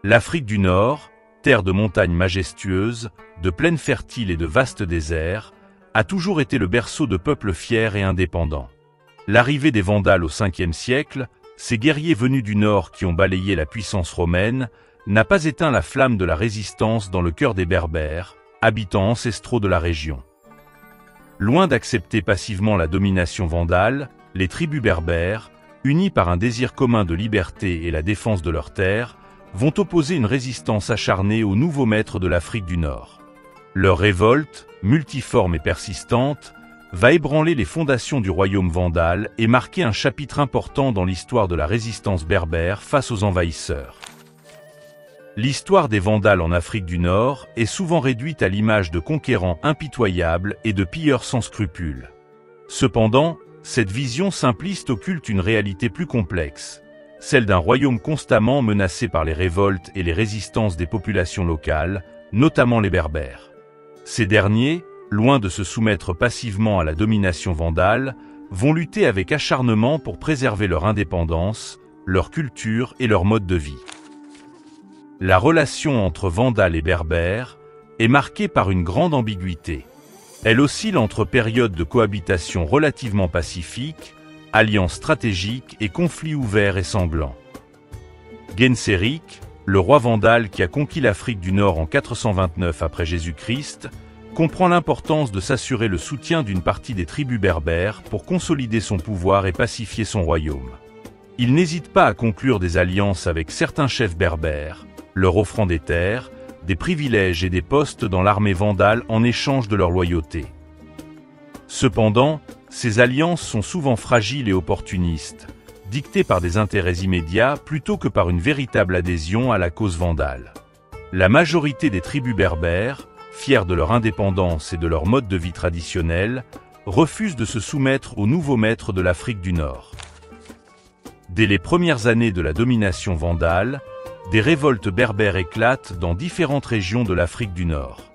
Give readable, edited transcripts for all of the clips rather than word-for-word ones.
L'Afrique du Nord, terre de montagnes majestueuses, de plaines fertiles et de vastes déserts, a toujours été le berceau de peuples fiers et indépendants. L'arrivée des Vandales au Ve siècle, ces guerriers venus du Nord qui ont balayé la puissance romaine, n'a pas éteint la flamme de la résistance dans le cœur des Berbères, habitants ancestraux de la région. Loin d'accepter passivement la domination vandale, les tribus berbères, unies par un désir commun de liberté et la défense de leurs terres, vont opposer une résistance acharnée aux nouveaux maîtres de l'Afrique du Nord. Leur révolte, multiforme et persistante, va ébranler les fondations du royaume vandale et marquer un chapitre important dans l'histoire de la résistance berbère face aux envahisseurs. L'histoire des Vandales en Afrique du Nord est souvent réduite à l'image de conquérants impitoyables et de pilleurs sans scrupules. Cependant, cette vision simpliste occulte une réalité plus complexe, celle d'un royaume constamment menacé par les révoltes et les résistances des populations locales, notamment les Berbères. Ces derniers, loin de se soumettre passivement à la domination vandale, vont lutter avec acharnement pour préserver leur indépendance, leur culture et leur mode de vie. La relation entre Vandales et Berbères est marquée par une grande ambiguïté. Elle oscille entre périodes de cohabitation relativement pacifiques, alliances stratégiques et conflits ouverts et sanglants. Genseric, le roi vandale qui a conquis l'Afrique du Nord en 429 après Jésus-Christ, comprend l'importance de s'assurer le soutien d'une partie des tribus berbères pour consolider son pouvoir et pacifier son royaume. Il n'hésite pas à conclure des alliances avec certains chefs berbères, leur offrant des terres, des privilèges et des postes dans l'armée vandale en échange de leur loyauté. Cependant, ces alliances sont souvent fragiles et opportunistes, dictées par des intérêts immédiats plutôt que par une véritable adhésion à la cause vandale. La majorité des tribus berbères, fiers de leur indépendance et de leur mode de vie traditionnel, refusent de se soumettre aux nouveaux maîtres de l'Afrique du Nord. Dès les premières années de la domination vandale, des révoltes berbères éclatent dans différentes régions de l'Afrique du Nord.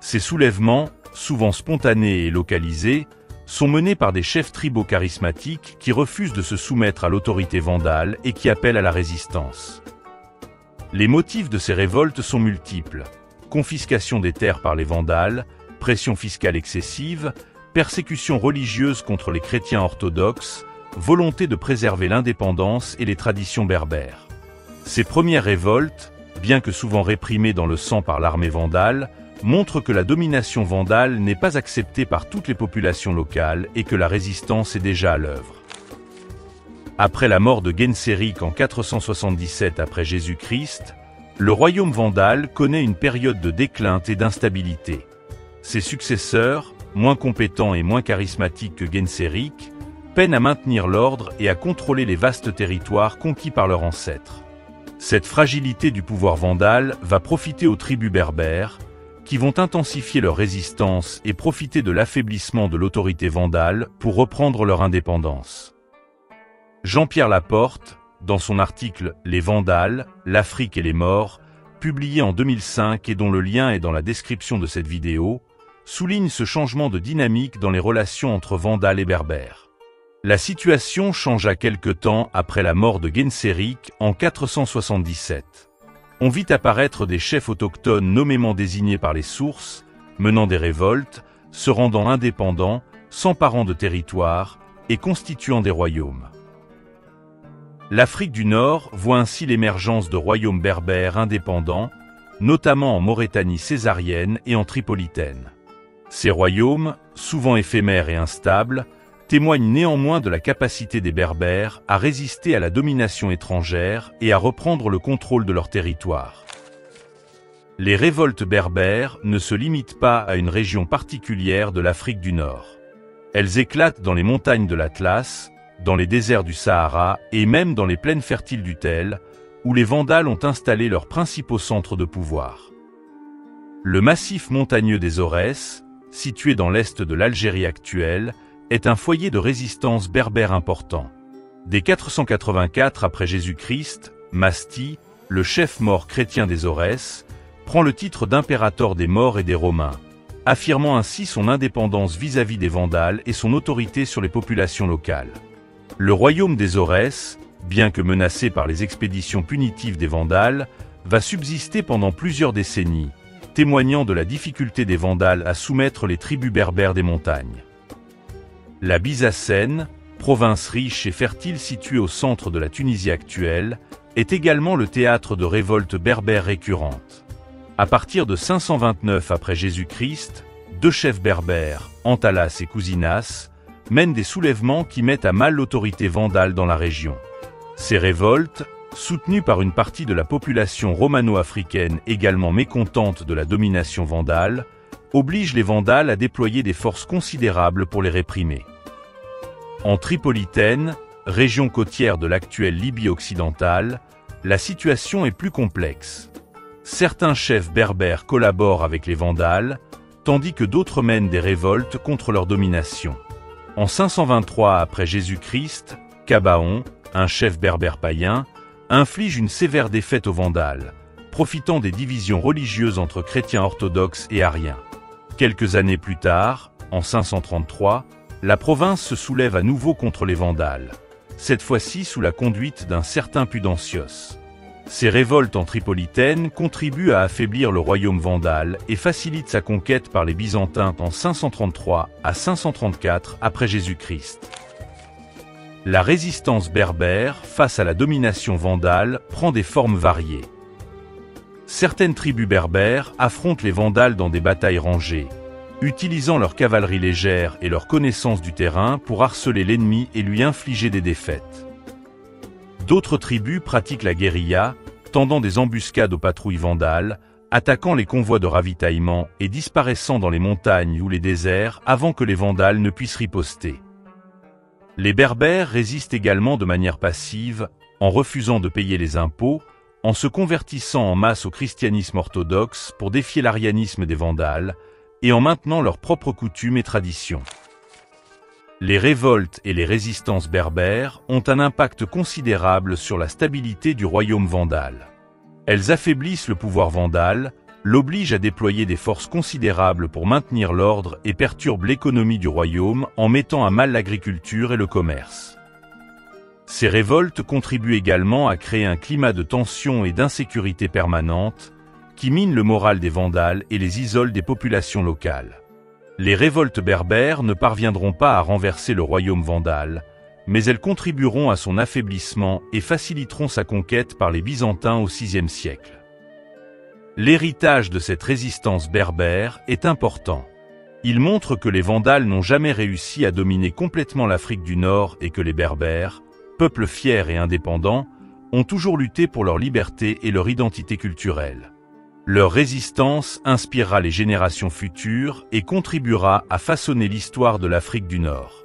Ces soulèvements, souvent spontanés et localisés, sont menés par des chefs tribaux charismatiques qui refusent de se soumettre à l'autorité vandale et qui appellent à la résistance. Les motifs de ces révoltes sont multiples: confiscation des terres par les Vandales, pression fiscale excessive, persécution religieuse contre les chrétiens orthodoxes, volonté de préserver l'indépendance et les traditions berbères. Ces premières révoltes, bien que souvent réprimées dans le sang par l'armée vandale, montrent que la domination vandale n'est pas acceptée par toutes les populations locales et que la résistance est déjà à l'œuvre. Après la mort de Genseric en 477 après Jésus-Christ, le royaume vandale connaît une période de déclin et d'instabilité. Ses successeurs, moins compétents et moins charismatiques que Genseric, peinent à maintenir l'ordre et à contrôler les vastes territoires conquis par leurs ancêtres. Cette fragilité du pouvoir vandale va profiter aux tribus berbères, qui vont intensifier leur résistance et profiter de l'affaiblissement de l'autorité vandale pour reprendre leur indépendance. Jean-Pierre Laporte, dans son article « Les Vandales, l'Afrique et les morts », publié en 2005 et dont le lien est dans la description de cette vidéo, souligne ce changement de dynamique dans les relations entre Vandales et Berbères. La situation changea quelque temps après la mort de Genseric en 477. On vit apparaître des chefs autochtones nommément désignés par les sources, menant des révoltes, se rendant indépendants, s'emparant de territoires et constituant des royaumes. L'Afrique du Nord voit ainsi l'émergence de royaumes berbères indépendants, notamment en Maurétanie césarienne et en Tripolitaine. Ces royaumes, souvent éphémères et instables, témoignent néanmoins de la capacité des Berbères à résister à la domination étrangère et à reprendre le contrôle de leur territoire. Les révoltes berbères ne se limitent pas à une région particulière de l'Afrique du Nord. Elles éclatent dans les montagnes de l'Atlas, dans les déserts du Sahara et même dans les plaines fertiles du Tel, où les Vandales ont installé leurs principaux centres de pouvoir. Le massif montagneux des Aurès, situé dans l'est de l'Algérie actuelle, est un foyer de résistance berbère important. Dès 484 après Jésus-Christ, Masti, le chef mort chrétien des Aurès, prend le titre d'impérator des Maures et des Romains, affirmant ainsi son indépendance vis-à-vis des Vandales et son autorité sur les populations locales. Le royaume des Aurès, bien que menacé par les expéditions punitives des Vandales, va subsister pendant plusieurs décennies, témoignant de la difficulté des Vandales à soumettre les tribus berbères des montagnes. La Byzacène, province riche et fertile située au centre de la Tunisie actuelle, est également le théâtre de révoltes berbères récurrentes. À partir de 529 après Jésus-Christ, deux chefs berbères, Antalas et Cousinas, mènent des soulèvements qui mettent à mal l'autorité vandale dans la région. Ces révoltes, soutenues par une partie de la population romano-africaine également mécontente de la domination vandale, obligent les Vandales à déployer des forces considérables pour les réprimer. En Tripolitaine, région côtière de l'actuelle Libye occidentale, la situation est plus complexe. Certains chefs berbères collaborent avec les Vandales, tandis que d'autres mènent des révoltes contre leur domination. En 523 après Jésus-Christ, Cabaon, un chef berbère païen, inflige une sévère défaite aux Vandales, profitant des divisions religieuses entre chrétiens orthodoxes et ariens. Quelques années plus tard, en 533, la province se soulève à nouveau contre les Vandales, cette fois-ci sous la conduite d'un certain Pudentios. Ces révoltes en Tripolitaine contribuent à affaiblir le royaume vandale et facilitent sa conquête par les Byzantins en 533 à 534 après Jésus-Christ. La résistance berbère face à la domination vandale prend des formes variées. Certaines tribus berbères affrontent les Vandales dans des batailles rangées, utilisant leur cavalerie légère et leur connaissance du terrain pour harceler l'ennemi et lui infliger des défaites. D'autres tribus pratiquent la guérilla, tendant des embuscades aux patrouilles vandales, attaquant les convois de ravitaillement et disparaissant dans les montagnes ou les déserts avant que les Vandales ne puissent riposter. Les Berbères résistent également de manière passive, en refusant de payer les impôts, en se convertissant en masse au christianisme orthodoxe pour défier l'arianisme des Vandales, et en maintenant leurs propres coutumes et traditions. Les révoltes et les résistances berbères ont un impact considérable sur la stabilité du royaume vandale. Elles affaiblissent le pouvoir vandale, l'obligent à déployer des forces considérables pour maintenir l'ordre et perturbent l'économie du royaume en mettant à mal l'agriculture et le commerce. Ces révoltes contribuent également à créer un climat de tension et d'insécurité permanente qui mine le moral des Vandales et les isole des populations locales. Les révoltes berbères ne parviendront pas à renverser le royaume vandale, mais elles contribueront à son affaiblissement et faciliteront sa conquête par les Byzantins au VIe siècle. L'héritage de cette résistance berbère est important. Il montre que les Vandales n'ont jamais réussi à dominer complètement l'Afrique du Nord et que les Berbères, peuple fier et indépendant, ont toujours lutté pour leur liberté et leur identité culturelle. Leur résistance inspirera les générations futures et contribuera à façonner l'histoire de l'Afrique du Nord.